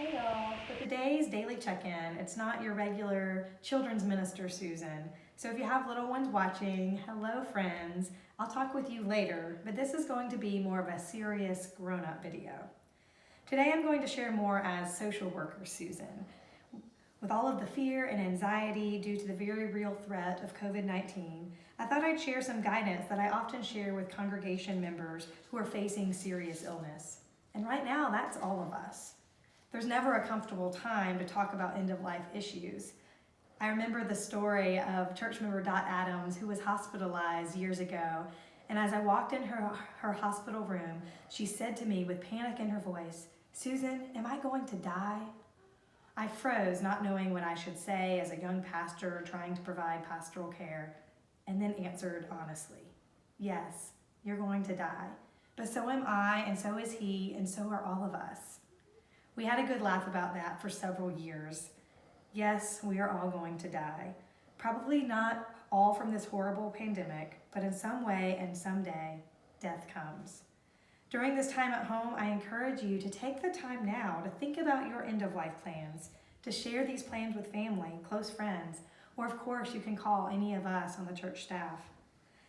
Hey y'all. For today's daily check-in, it's not your regular children's minister, Susan. So if you have little ones watching, hello friends. I'll talk with you later, but this is going to be more of a serious grown-up video. Today I'm going to share more as social worker Susan. With all of the fear and anxiety due to the very real threat of COVID-19, I thought I'd share some guidance that I often share with congregation members who are facing serious illness. And right now, that's all of us. There's never a comfortable time to talk about end-of-life issues. I remember the story of church member Dot Adams, who was hospitalized years ago, and as I walked in her hospital room, she said to me with panic in her voice, "Susan, am I going to die?" I froze, not knowing what I should say as a young pastor trying to provide pastoral care, and then answered honestly, "Yes, you're going to die, but so am I, and so is he, and so are all of us." We had a good laugh about that for several years. Yes, we are all going to die. Probably not all from this horrible pandemic, but in some way and someday, death comes. During this time at home, I encourage you to take the time now to think about your end-of-life plans, to share these plans with family, close friends, or of course you can call any of us on the church staff.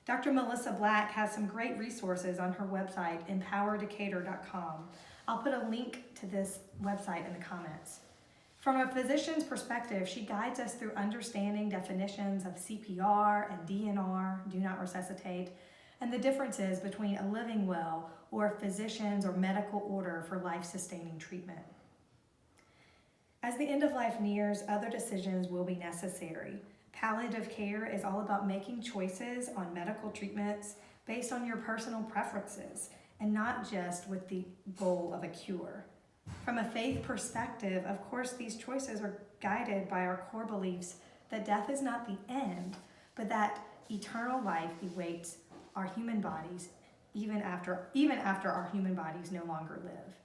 Dr. Melissa Black has some great resources on her website, empowerdecatur.com. I'll put a link to this website in the comments. From a physician's perspective, she guides us through understanding definitions of CPR and DNR, do not resuscitate, and the differences between a living will or a physician's or medical order for life-sustaining treatment. As the end of life nears, other decisions will be necessary. Palliative care is all about making choices on medical treatments based on your personal preferences and not just with the goal of a cure. From a faith perspective, of course, these choices are guided by our core beliefs that death is not the end, but that eternal life awaits our human bodies even after our human bodies no longer live.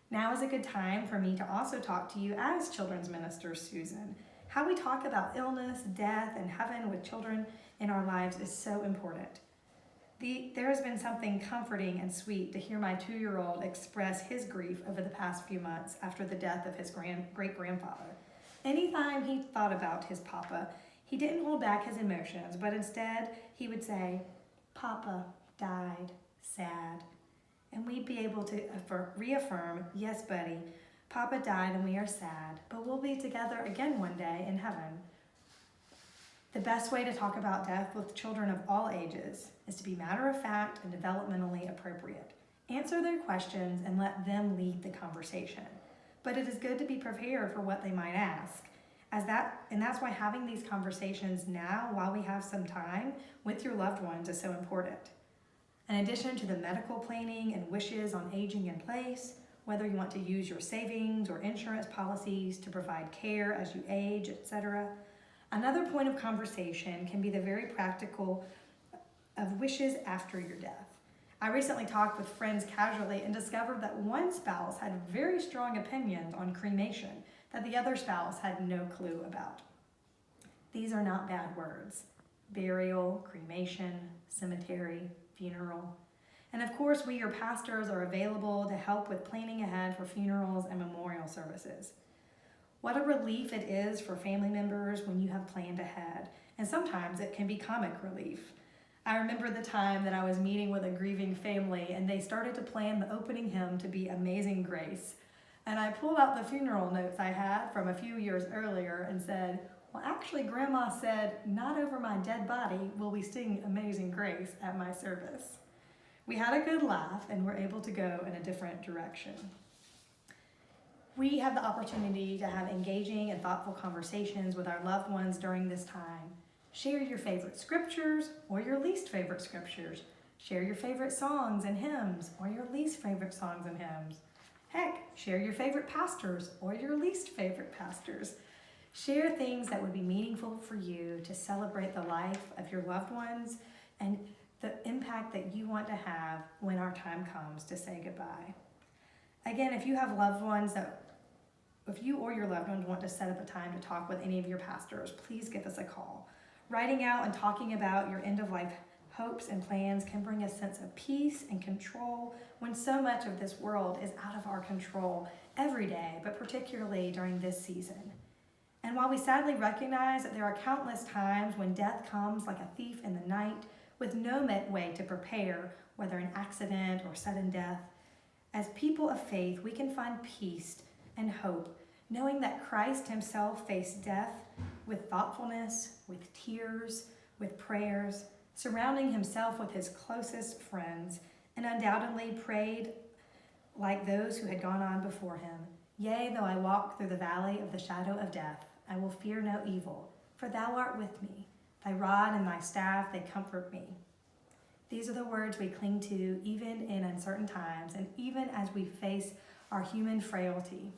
Now is a good time for me to also talk to you as children's minister, Susan. How we talk about illness, death, and heaven with children in our lives is so important. There has been something comforting and sweet to hear my 2-year-old express his grief over the past few months after the death of his great-grandfather. Anytime he thought about his papa, he didn't hold back his emotions, but instead he would say, "Papa died, sad." And we'd be able to reaffirm, "Yes, buddy, Papa died and we are sad, but we'll be together again one day in heaven." The best way to talk about death with children of all ages is to be matter-of-fact and developmentally appropriate. Answer their questions and let them lead the conversation. But it is good to be prepared for what they might ask. And that's why having these conversations now, while we have some time with your loved ones, is so important. In addition to the medical planning and wishes on aging in place, whether you want to use your savings or insurance policies to provide care as you age, etc., another point of conversation can be the very practical of wishes after your death. I recently talked with friends casually and discovered that one spouse had very strong opinions on cremation that the other spouse had no clue about. These are not bad words: burial, cremation, cemetery, funeral. And of course, we, your pastors, are available to help with planning ahead for funerals and memorial services. What a relief it is for family members when you have planned ahead, and sometimes it can be comic relief. I remember the time that I was meeting with a grieving family and they started to plan the opening hymn to be Amazing Grace. And I pulled out the funeral notes I had from a few years earlier and said, "Well, actually, Grandma said, 'Not over my dead body will we sing Amazing Grace at my service.'" We had a good laugh and were able to go in a different direction. We have the opportunity to have engaging and thoughtful conversations with our loved ones during this time. Share your favorite scriptures or your least favorite scriptures. Share your favorite songs and hymns or your least favorite songs and hymns. Heck, share your favorite pastors or your least favorite pastors. Share things that would be meaningful for you to celebrate the life of your loved ones and the impact that you want to have when our time comes to say goodbye. Again, if you or your loved ones want to set up a time to talk with any of your pastors, please give us a call. Writing out and talking about your end-of-life hopes and plans can bring a sense of peace and control when so much of this world is out of our control every day, but particularly during this season. And while we sadly recognize that there are countless times when death comes like a thief in the night with no way to prepare, whether an accident or sudden death, as people of faith, we can find peace and hope, knowing that Christ himself faced death with thoughtfulness, with tears, with prayers, surrounding himself with his closest friends, and undoubtedly prayed like those who had gone on before him. Yea, though I walk through the valley of the shadow of death, I will fear no evil, for thou art with me. Thy rod and thy staff, they comfort me. These are the words we cling to even in uncertain times and even as we face our human frailty.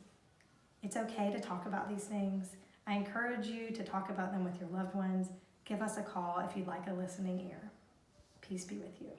It's okay to talk about these things. I encourage you to talk about them with your loved ones. Give us a call if you'd like a listening ear. Peace be with you.